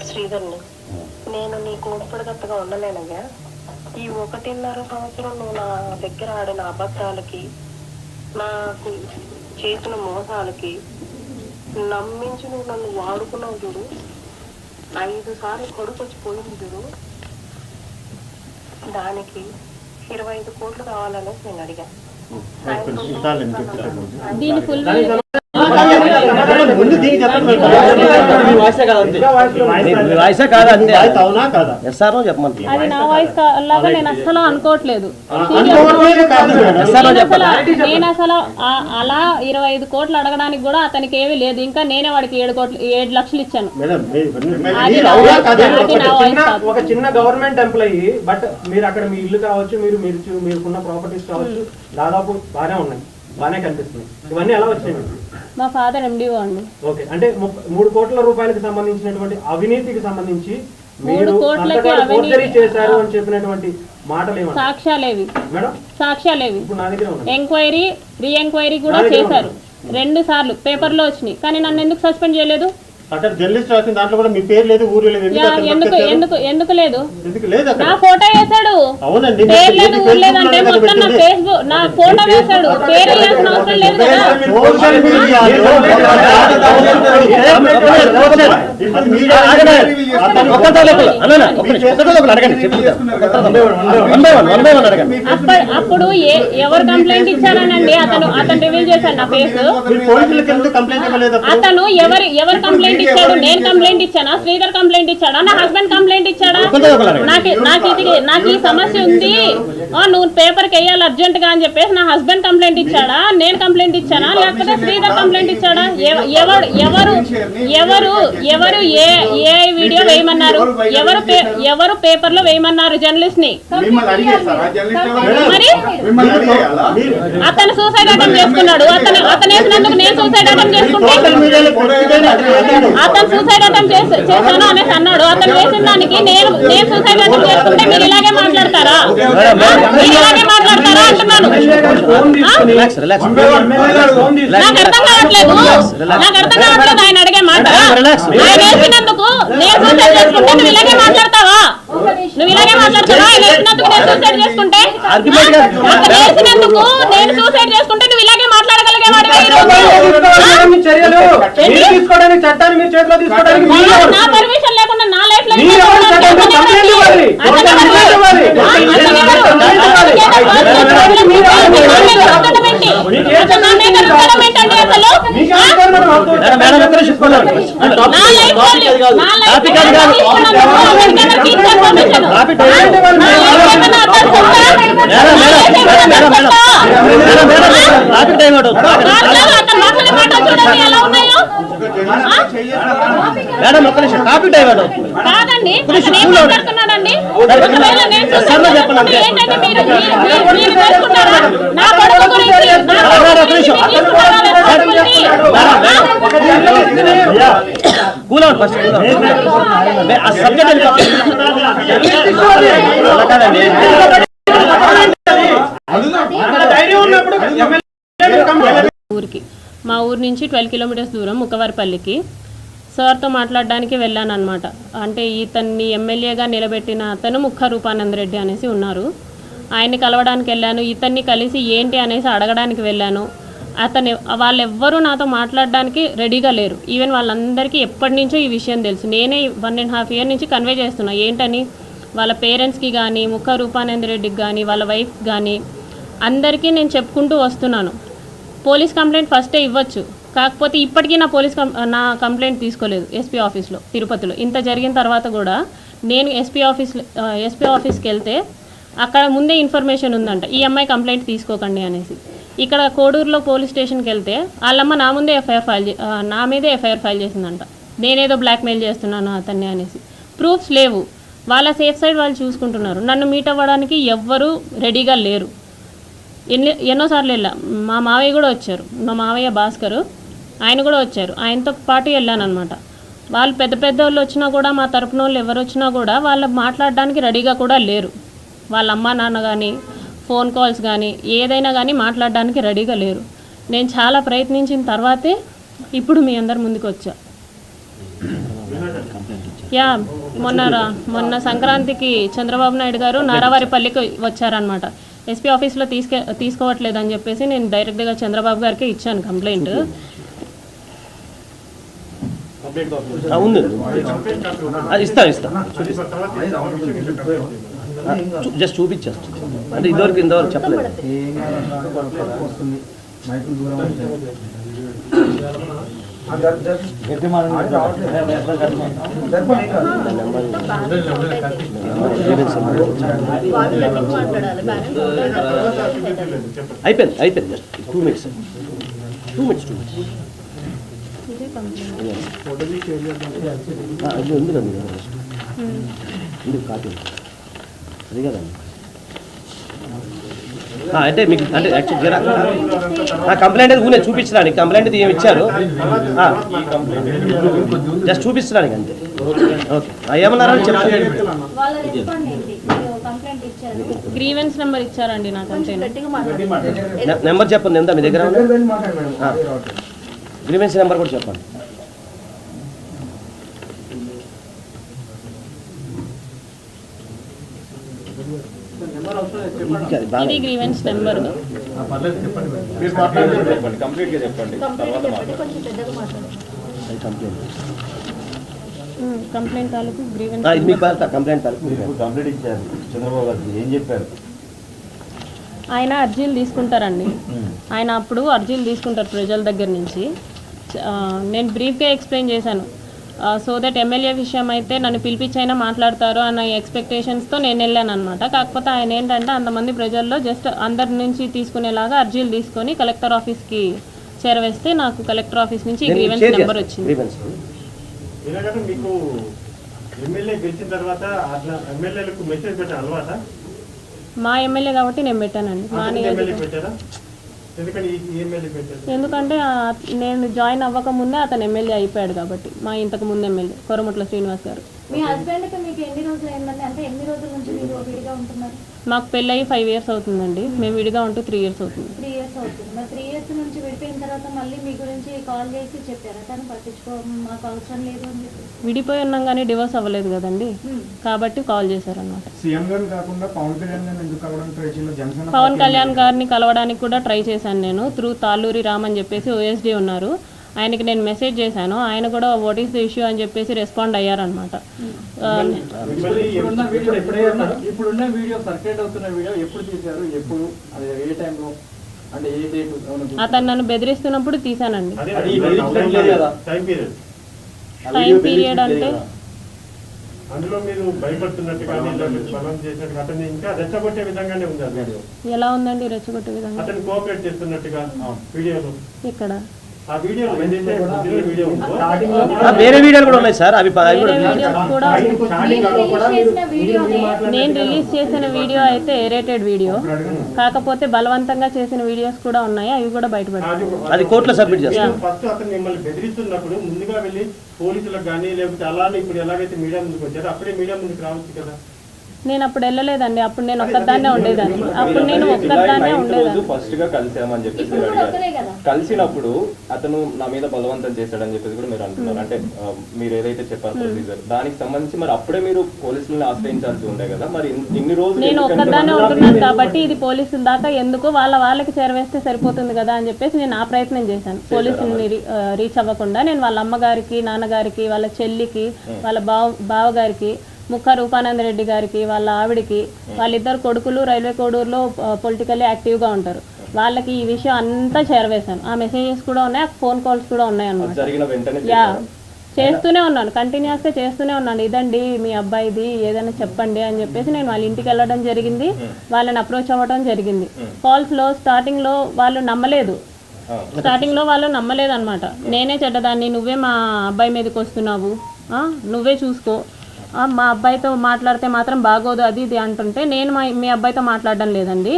శ్రీధర్ని నేను నీకు ఉపడగత్తగా ఉండలేనగా ఈ 1.5 సంవత్సరం నువ్వు నా దగ్గర ఆడిన అబద్ధాలకి నాకు చేసిన మోసాలకి నమ్మించి నువ్వు నన్ను వాడుకున్నావు చూడు. 5 సార్లు కొడుకు వచ్చి పోయింది చూడు. దానికి 25 కోట్లు కావాలనేసి నేను అడిగా. దీని ఫుల్ అది నా వాయిస్ లాగా నేను అస్సలు అనుకోవట్లేదు. నేను అసలు అలా 25 కోట్లు అడగడానికి కూడా అతనికి ఏమీ లేదు. ఇంకా నేనే వాడికి 7 లక్షలు ఇచ్చాను. ఒక చిన్న గవర్నమెంట్ ఎంప్లాయీ, బట్ మీరు అక్కడ మీ ఇల్లు కావచ్చు, మీరుకున్న ప్రాపర్టీస్ కావచ్చు, దాదాపు బాగానే ఉన్నాయి, బాగానే కనిపిస్తున్నాయి. ఇవన్నీ ఎలా వచ్చాయి? మా ఫాదర్ ఎండిఓ అండి. ఓకే, అంటే 3 కోట్ల రూపాయలకు సంబంధించినటువంటి అవినీతికి సంబంధించి 3 కోట్లకి ఫోర్జరీ చేశారు అని చెప్పినటువంటి మాటలు ఏమంటారు? సాక్ష్యాలేవి మేడం, సాక్ష్యాలేవి. ఇప్పుడు నా దగ్గర ఉన్నాయి. ఎంక్వైరీ రీ ఎంక్వైరీ కూడా చేశారు 2 సార్లు, పేపర్లో వచ్చినాయి. కానీ నన్ను ఎందుకు సస్పెండ్ చేయలేదు? అక్కడ జర్నలిస్ట్ రాసిన దాంట్లో కూడా మీ పేరు లేదు, ఊరు లేదు. ఎందుకు లేదు? నా ఫోటో వేసాడు, పేరు లేదు, ఊరు లేదంటే మొత్తం నా ఫేస్బుక్ నా ఫోటో వేసాడు. పేరు వేయాల్సిన అవసరం లేదు కదా. అప్పుడు ఎవరు కంప్లైంట్ ఇచ్చారనండి? అతను రివీల్ చేశాడు నా ఫేస్. అతను ఎవరు కంప్లైంట్ ఇచ్చాడు? నేను కంప్లైంట్ ఇచ్చానా? శ్రీధర్ కంప్లైంట్ ఇచ్చాడా? నా హస్బెండ్ కంప్లైంట్ ఇచ్చాడా? నాకు ఈ సమస్య ఉంది, నువ్వు పేపర్కి వేయాలి అర్జెంట్ గా అని చెప్పేసి నా హస్బెండ్ కంప్లైంట్ ఇచ్చాడా? నేను కంప్లైంట్ ఇచ్చానా? లేకపోతే శ్రీధర్ కంప్లైంట్ ఇచ్చాడా? ఎవరు ఏ వీడియో వేయమన్నారు? ఎవరు పేపర్ లో వేయమన్నారు జర్నలిస్ట్ ని? మరి అతను సూసైడ్ అటెంప్ట్ చేసుకున్నాడు. అతను వేసినందుకు నేను సూసైడ్ అటెంప్ట్ చేసుకుంటే అతను సూసైడ్ అటెంప్ట్ చేశాను అనేసి అన్నాడు. అతను వేసిన దానికి నేను సూసైడ్ అటెంప్ట్ చేసుకుంటే మీరు ఇలాగే మాట్లాడతారా? అంటున్నాను. నాకు అర్థం కావట్లేదు ఆయన అడిగే మాట. ఆయన వేసినందుకు నేను సూసైడ్ చేసుకుంటే నువ్వు ఇలాగే మాట్లాడతావా? ఆయన వేసినందుకు నేను సూసైడ్ చేసుకుంటే, అతను వేసినందుకు నేను సూసైడ్ చేసుకుంటే నువ్వు ఇలాగే మాట్లాడగలిగేవాడు. నా పర్మిషన్ లేకుండా నా లైఫ్ లో కాదండి. మాట్లాడుతున్నాడండి. ఏంటంటే మీరు వేసుకుంటారా? నా కొడుకు గురించి ఊరికి, మా ఊరు నుంచి 12 కిలోమీటర్స్ దూరం ముక్కవారిపల్లికి సార్తో మాట్లాడడానికి వెళ్ళాను అనమాట. అంటే ఇతన్ని ఎమ్మెల్యేగా నిలబెట్టిన అతను ముక్క రూపానందరెడ్డి అనేసి ఉన్నారు. ఆయన్ని కలవడానికి వెళ్ళాను. ఇతన్ని కలిసి ఏంటి అనేసి అడగడానికి వెళ్ళాను. వాళ్ళెవ్వరూ నాతో మాట్లాడడానికి రెడీగా లేరు. ఈవెన్ వాళ్ళందరికీ ఎప్పటి నుంచో ఈ విషయం తెలుసు. నేనే 1.5 ఇయర్ నుంచి కన్వే చేస్తున్నా ఏంటని. వాళ్ళ పేరెంట్స్కి కానీ, ముక్క రూపానందరెడ్డికి కానీ, వాళ్ళ వైఫ్ కానీ అందరికీ నేను చెప్పుకుంటూ వస్తున్నాను. పోలీస్ కంప్లైంట్ ఫస్టే ఇవ్వచ్చు, కాకపోతే ఇప్పటికీ నా కంప్లైంట్ తీసుకోలేదు ఎస్పీ ఆఫీస్లో తిరుపతిలో. ఇంత జరిగిన తర్వాత కూడా నేను ఎస్పీ ఆఫీస్కి వెళ్తే అక్కడ ముందే ఇన్ఫర్మేషన్ ఉందంట, ఈ అమ్మాయి కంప్లైంట్ తీసుకోకండి అనేసి. ఇక్కడ కోడూరులో పోలీస్ స్టేషన్కి వెళ్తే వాళ్ళమ్మ నా మీదే ఎఫ్ఐఆర్ ఫైల్ చేసిందంట. నేనేదో బ్లాక్మెయిల్ చేస్తున్నాను అతన్ని అనేసి. ప్రూఫ్స్ లేవు. వాళ్ళ సేఫ్ సైడ్ వాళ్ళు చూసుకుంటున్నారు. నన్ను మీట్ అవ్వడానికి ఎవ్వరూ రెడీగా లేరు. ఎన్నోసార్లు వెళ్ళా. మా మావయ్య కూడా వచ్చారు. మా మావయ్య భాస్కర్ ఆయన కూడా వచ్చారు, ఆయనతో పాటు వెళ్ళాను అనమాట. వాళ్ళు పెద్ద పెద్ద వాళ్ళు వచ్చినా కూడా, మా తరపున వాళ్ళు ఎవరు వచ్చినా కూడా వాళ్ళు మాట్లాడడానికి రెడీగా కూడా లేరు. వాళ్ళ అమ్మ నాన్న కానీ ఫోన్ కాల్స్ కానీ ఏదైనా కానీ మాట్లాడడానికి రెడీగా లేరు. నేను చాలా ప్రయత్నించిన తర్వాతే ఇప్పుడు మీ అందరి ముందుకు వచ్చా. యా, మొన్న సంక్రాంతికి చంద్రబాబు నాయుడు గారు నారావారిపల్లికి వచ్చారనమాట. ఎస్పీ ఆఫీస్లో తీసుకోవట్లేదని చెప్పేసి నేను డైరెక్ట్గా చంద్రబాబు గారికి ఇచ్చాను కంప్లైంట్. ఉంది, ఇస్తా జస్ట్ చూపించేస్తాను. అంటే ఇంతవరకు చెప్పలేదు. అయిపోయింది జస్ట్ 2 minutes. అది ఉంది కదా కాపీ అది కదండి. అంటే మీకు అంటే కంప్లైంట్ అది ఊనే చూపించడానికి, కంప్లైంట్ ఏమి ఇచ్చారు జస్ట్ చూపించడానికి అంతే. ఓకే, ఏమన్నారని చెప్పండి. గ్రీవెన్స్ నెంబర్ ఇచ్చారండి నాకు అంతే. నెంబర్ చెప్పండి, ఎంత మీ దగ్గర గ్రీవెన్స్ నెంబర్ కూడా చెప్పండి. ఇది గ్రీవెన్స్ నెంబర్. కంప్లైంట్ తాలూకు గ్రీవెన్స్ కంప్లైంట్ ఇచ్చారు చంద్రబాబు గారికి, ఏం చెప్పారు? ఆయన అర్జీలు తీసుకుంటారండి. ఆయన అప్పుడు అర్జీలు తీసుకుంటారు ప్రజల దగ్గర నుంచి. నేను బ్రీఫ్గా ఎక్స్ప్లెయిన్ చేశాను. సో దట్ ఎమ్మెల్యే విషయం అయితే నన్ను పిలిపించైనా మాట్లాడతారు అన్న ఎక్స్పెక్టేషన్స్తో నేను వెళ్ళాను అనమాట. కాకపోతే ఆయన ఏంటంటే అంతమంది ప్రజల్లో జస్ట్ అందరి నుంచి తీసుకునేలాగా అర్జీలు తీసుకొని కలెక్టర్ ఆఫీస్కి చేరవేస్తే నాకు కలెక్టర్ ఆఫీస్ నుంచి గ్రీవెన్స్ నెంబర్ వచ్చింది. మీకు ఎమ్మెల్యే గెలిచిన తర్వాత ఎమ్మెల్యేలకు మెసేజ్ పెట్టే అలవాట? మా ఎమ్మెల్యే కాబట్టి నేను పెట్టానండి. మా ఎందుకంటే నేను జాయిన్ అవ్వక ముందే అతను ఎమ్మెల్యే అయిపోయాడు కాబట్టి, మా ఇంతకు ముందు ఎమ్మెల్యే కొరముట్ల శ్రీనివాస్ గారు. మీ హస్బెండ్ కి మీకు ఎన్ని రోజులు అయిందండి? అంటే ఎన్ని రోజుల నుంచి మీరు విడిగా ఉంటున్నారు? మాకు పెళ్ళయి 5 years అవుతుందండి. మేము విడిగా ఉంటూ 3 years అవుతుంది. 3 years అవుతుంది. మరి 3 years నుంచి విడిపోయిన తర్వాత మళ్ళీ మీ గురించి కాల్ చేసి చెప్పారా తను పట్టించుకో మాకు అవసరం లేదు అని చెప్పి? విడిపోయి ఉన్నాం కానీ డివోర్స్ అవ్వలేదు కదండి, కాబట్టి కాల్ చేశారన్నమాట. పవన్ కళ్యాణ్ గారిని కలవడానికి కూడా ట్రై చేశాను నేను. త్రూ తాళ్ళూరి రామ్ అని చెప్పేసి OSD ఉన్నారు, ఆయనకి నేను మెసేజ్ చేశాను. ఆయన కూడా వాట్ ఈస్ ద ఇష్యూ అని చెప్పేసి రెస్పాండ్ అయ్యారనమాట. ఇప్పుడున్న వీడియో సర్క్యులేట్ అవుతున్న వీడియో ఎప్పుడు తీశారు, ఎప్పుడు, అది ఏ టైంలో, అంటే ఏ డేట్? అతను నన్ను బెదిరిస్తున్నప్పుడు తీశానండి. టైం పీరియడ్ అంటే అందులో మీరు భయపడుతున్నట్టు కానీ బలం చేసినట్టు అతన్ని ఇంకా రెచ్చగొట్టే విధంగానే ఉంది ఆ వీడియో. ఎలా ఉందండి రెచ్చగొట్టే విధంగా? అతను కోఆపరేట్ చేస్తున్నట్టుగా వీడియోలో. ఇక్కడ ఆ వీడియో వీడియో వేరే వీడియోలు కూడా ఉన్నాయి సార్. అవి నేను రిలీజ్ చేసిన వీడియో అయితే ఎరేటెడ్ వీడియో, కాకపోతే బలవంతంగా చేసిన వీడియోస్ కూడా ఉన్నాయి, అవి కూడా బయటపడతాయి. అది కోర్టులో సబ్మిట్ చేస్తాం. ఫస్ట్ అతను మిమ్మల్ని బెదిరిస్తున్నప్పుడు ముందుగా వెళ్ళి పోలీసులకు కానీ లేకపోతే అలానే ఇప్పుడు ఎలాగైతే మీడియా ముందుకు వచ్చారో అప్పుడే మీడియా ముందుకు రావచ్చు కదా. నేను అప్పుడు వెళ్ళలేదండి, అప్పుడు నేను ఒక్కదాన్నే ఉండేదాన్ని. ఫస్ట్ గా కలిసామని చెప్పేసి కలిసినప్పుడు అతను నా మీద బలవంతం చేశాడని చెప్పేసి కూడా మీరు అంటున్నారు. అంటే మీరు ఏదైతే చెప్పారు ప్రొసీజర్ దానికి సంబంధించి మరి అప్పుడే మీరు పోలీసులను ఆశ్రయించాల్సి ఉండే కదా. మరి ఇన్ని రోజులు నేను ఒక్కదాన్నే ఉంటున్నాను కాబట్టి ఇది పోలీసుల దాకా ఎందుకు, వాళ్ళకి చేరవేస్తే సరిపోతుంది కదా అని చెప్పేసి నేను ఆ ప్రయత్నం చేశాను. పోలీసుని రీచ్ అవ్వకుండా నేను వాళ్ళ అమ్మగారికి, నాన్నగారికి, వాళ్ళ చెల్లికి, వాళ్ళ బావగారికి, ముక్క రూపానంద రెడ్డి గారికి, వాళ్ళ ఆవిడికి, వాళ్ళిద్దరు కొడుకులు రైల్వే కోడూరులో పొలిటికల్లీ యాక్టివ్గా ఉంటారు, వాళ్ళకి ఈ విషయం అంతా చేరవేశాను. ఆ మెసేజెస్ కూడా ఉన్నాయి, ఆ ఫోన్ కాల్స్ కూడా ఉన్నాయి అన్నమాట. యా, చేస్తూనే ఉన్నాను, కంటిన్యూస్గా చేస్తూనే ఉన్నాను. ఇదండి మీ అబ్బాయిది, ఏదైనా చెప్పండి అని చెప్పేసి నేను వాళ్ళ ఇంటికి వెళ్ళడం జరిగింది, వాళ్ళని అప్రోచ్ అవ్వడం జరిగింది. కాల్స్లో స్టార్టింగ్లో వాళ్ళు నమ్మలేదు అనమాట. నేనే చెడ్డదాన్ని, నువ్వే మా అబ్బాయి మీదకి వస్తున్నావు, నువ్వే చూసుకో, మా అబ్బాయితో మాట్లాడితే మాత్రం బాగోదు, అది ఇది అంటుంటే నేను మీ అబ్బాయితో మాట్లాడడం లేదండి,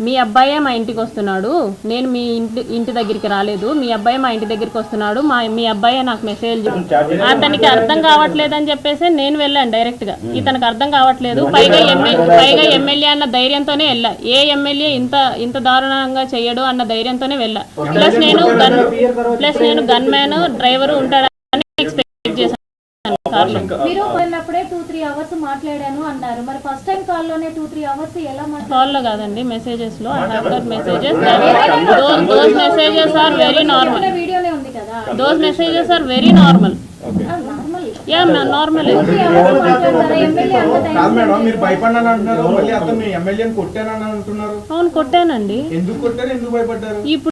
మీ అబ్బాయే మా ఇంటికి వస్తున్నాడు, నేను మీ ఇంటి దగ్గరికి రాలేదు, మీ అబ్బాయి మా ఇంటి దగ్గరికి వస్తున్నాడు, మీ అబ్బాయే నాకు మెసేజ్ అతనికి అర్థం కావట్లేదని చెప్పేసి నేను వెళ్ళాను డైరెక్ట్గా. ఇతనికి అర్థం కావట్లేదు, పైగా ఎమ్మెల్యే అన్న ధైర్యంతోనే వెళ్ళా. ఏ ఎమ్మెల్యే ఇంత దారుణంగా చేయడు అన్న ధైర్యంతోనే వెళ్ళా. ప్లస్ నేను గన్ మ్యాన్ డ్రైవరు ఉంటాడని ఎక్స్పెక్ట్ చేశాను. మీరు వెళ్ళినప్పుడే 2-3 అవర్స్ మాట్లాడాను అన్నారు, మరి ఫస్ట్ టైం కాల్ లోనే 2-3 అవర్స్ ఎలా మాట్లాడారు? కాల్లో కాదండి, మెసేజెస్ లో. I have got messages. Those messages are very normal. వీడియోనే ఉంది కదా. Those messages are very normal. Normal. Yeah normal. కాదు మేడం, మీరు భయపడ్డాను అంటున్నారు, మళ్ళీ అతను ఎమ్మెల్యేని కొట్టానని అంటున్నారు. అవును కొట్టానండి. ఎందుకు కొట్టారు, ఎందుకు భయపడ్డారు? ఇప్పుడు